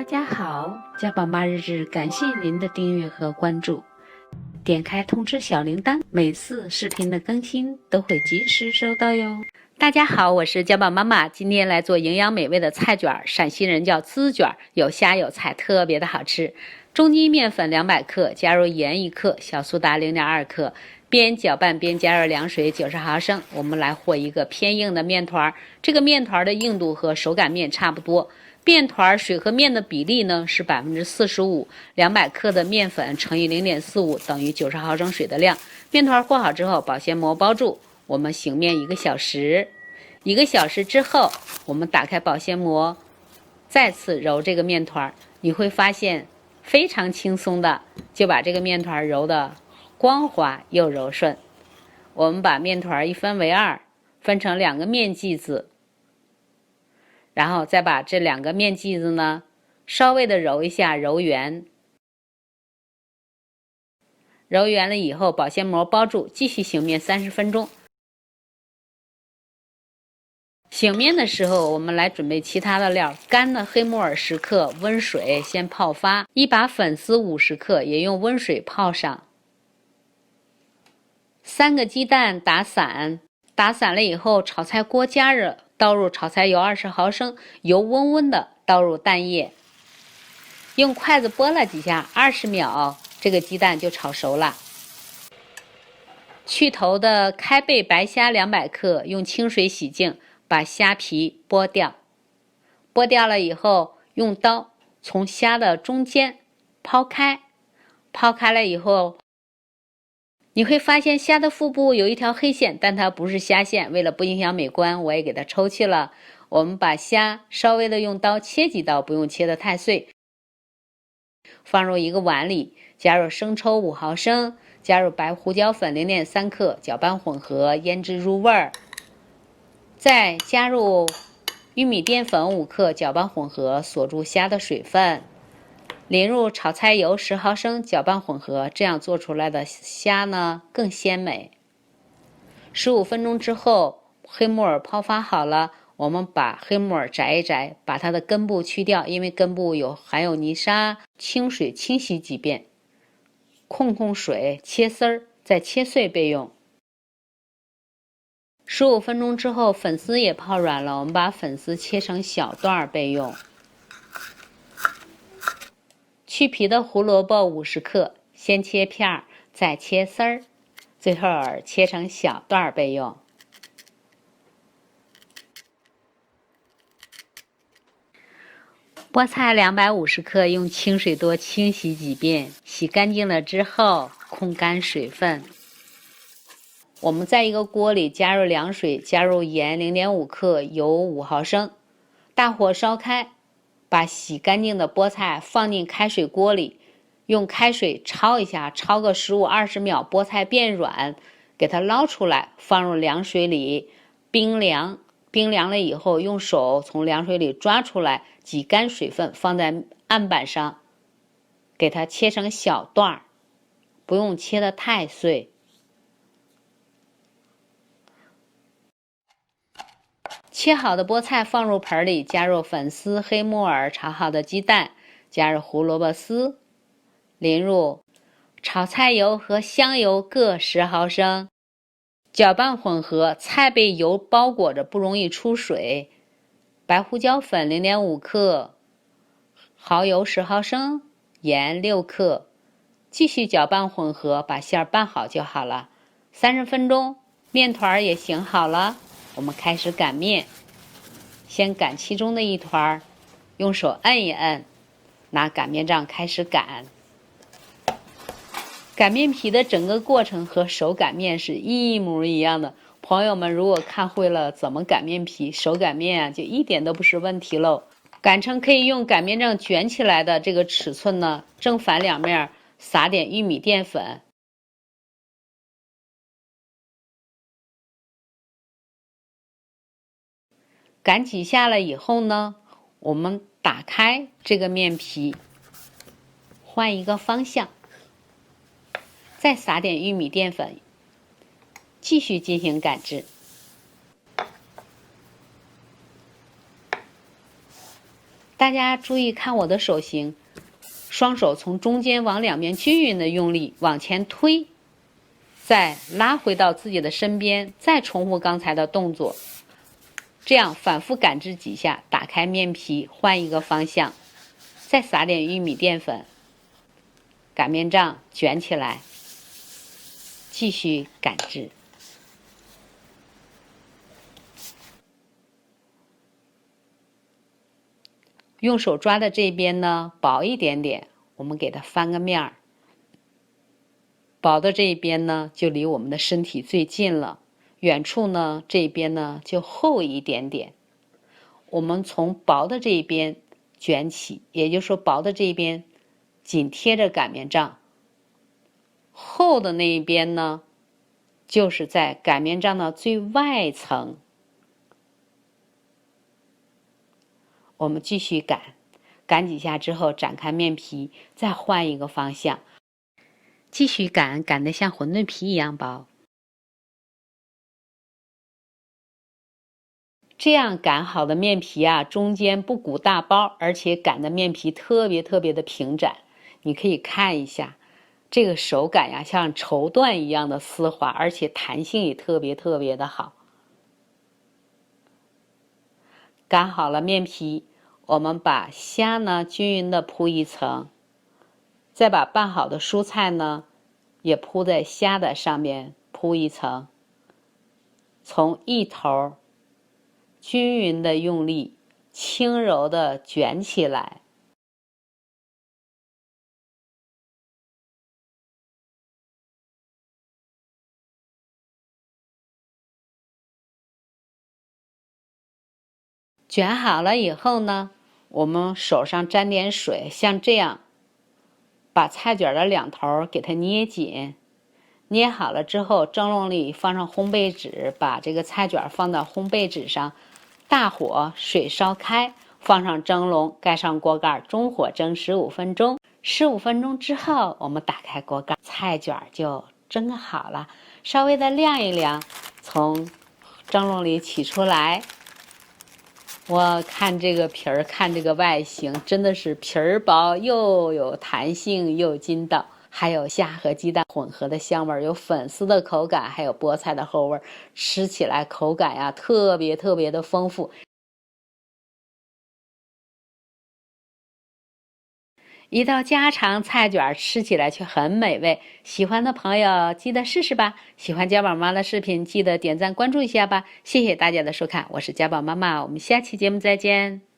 大家好，家宝妈日志感谢您的订阅和关注，点开通知小铃铛，每次视频的更新都会及时收到哟。大家好，我是家宝妈妈，今天来做营养美味的菜卷，陕西人叫滋卷，有虾有菜，特别的好吃。中筋面粉200克，加入盐1克，小苏打0.2克，边搅拌边加入凉水90毫升。我们来和一个偏硬的面团，这个面团的硬度和手擀面差不多。面团水和面的比例呢是45%，200克的面粉乘以0.45等于90毫升水的量。面团和好之后，保鲜膜包住，我们醒面1个小时。1个小时之后，我们打开保鲜膜，再次揉这个面团，你会发现非常轻松的就把这个面团揉得光滑又柔顺。我们把面团一分为2，分成2个面剂子。然后再把这2个面剂子呢，稍微的揉一下，揉圆。揉圆了以后，保鲜膜包住，继续醒面30分钟。醒面的时候，我们来准备其他的料：干的黑木耳10克，温水先泡发；一把粉丝50克，也用温水泡上。3个鸡蛋打散，打散了以后，炒菜锅加热。倒入炒菜油20毫升，油温温的，倒入蛋液，用筷子拨了几下，20秒，这个鸡蛋就炒熟了。去头的开背白虾200克，用清水洗净，把虾皮剥掉。剥掉了以后，用刀从虾的中间抛开，抛开了以后，你会发现虾的腹部有一条黑线，但它不是虾线，为了不影响美观，我也给它抽去了。我们把虾稍微的用刀切几刀，不用切得太碎，放入一个碗里，加入生抽5毫升，加入白胡椒粉0.3克，搅拌混合，腌制入味儿。再加入玉米淀粉5克，搅拌混合，锁住虾的水分。淋入炒菜油10毫升，搅拌混合，这样做出来的虾呢更鲜美。15分钟之后，黑木耳泡发好了，我们把黑木耳摘一摘，把它的根部去掉，因为根部含有泥沙，清水清洗几遍，控水，切丝儿，再切碎备用。15分钟之后，粉丝也泡软了，我们把粉丝切成小段备用。去皮的胡萝卜50克，先切片，再切丝儿，最后切成小段备用。菠菜250克，用清水多清洗几遍，洗干净了之后控干水分。我们在一个锅里加入凉水，加入盐0.5克，油5毫升，大火烧开。把洗干净的菠菜放进开水锅里，用开水焯一下，焯个15-20秒，菠菜变软，给它捞出来，放入凉水里，冰凉。冰凉了以后，用手从凉水里抓出来，挤干水分，放在案板上，给它切成小段，不用切得太碎。切好的菠菜放入盆里，加入粉丝、黑木耳、炒好的鸡蛋，加入胡萝卜丝，淋入炒菜油和香油各10毫升，搅拌混合。菜被油包裹着，不容易出水。白胡椒粉0.5克，蚝油10毫升，盐6克，继续搅拌混合，把馅儿拌好就好了。30分钟，面团也醒好了。我们开始擀面，先擀其中的一团，用手摁一摁，拿擀面杖开始擀。擀面皮的整个过程和手擀面是一模一样的。朋友们如果看会了怎么擀面皮，手擀面啊就一点都不是问题喽。擀成可以用擀面杖卷起来的这个尺寸呢，正反两面撒点玉米淀粉。擀几下了以后呢，我们打开这个面皮，换一个方向，再撒点玉米淀粉，继续进行擀制。大家注意看我的手型，双手从中间往两边均匀的用力往前推，再拉回到自己的身边，再重复刚才的动作，这样反复擀制几下，打开面皮，换一个方向，再撒点玉米淀粉，擀面杖卷起来，继续擀制。用手抓的这边呢薄一点点，我们给它翻个面儿。薄的这一边呢就离我们的身体最近了，远处呢这边呢就厚一点点。我们从薄的这一边卷起，也就是说薄的这一边紧贴着擀面杖，厚的那一边呢就是在擀面杖的最外层。我们继续擀几下之后，展开面皮，再换一个方向，继续擀得像馄饨皮一样薄。这样擀好的面皮啊，中间不鼓大包，而且擀的面皮特别的平展。你可以看一下，这个手感呀，像绸缎一样的丝滑，而且弹性也特别的好。擀好了面皮，我们把虾呢均匀的铺一层，再把拌好的蔬菜呢也铺在虾的上面铺一层，从一头均匀的用力，轻柔的卷起来。卷好了以后呢，我们手上沾点水，像这样把菜卷的两头给它捏紧，捏好了之后，蒸笼里放上烘焙纸，把这个菜卷放到烘焙纸上，大火水烧开，放上蒸笼，盖上锅盖，中火蒸15分钟。15分钟之后，我们打开锅盖，菜卷就蒸好了，稍微的晾一晾，从蒸笼里取出来。我看这个皮儿，看这个外形，真的是皮儿薄又有弹性又筋道，还有虾和鸡蛋混合的香味，有粉丝的口感，还有菠菜的后味，吃起来口感呀特别的丰富。一道家常菜卷，吃起来却很美味。喜欢的朋友记得试试吧。喜欢家宝妈的视频，记得点赞关注一下吧。谢谢大家的收看，我是家宝妈妈，我们下期节目再见。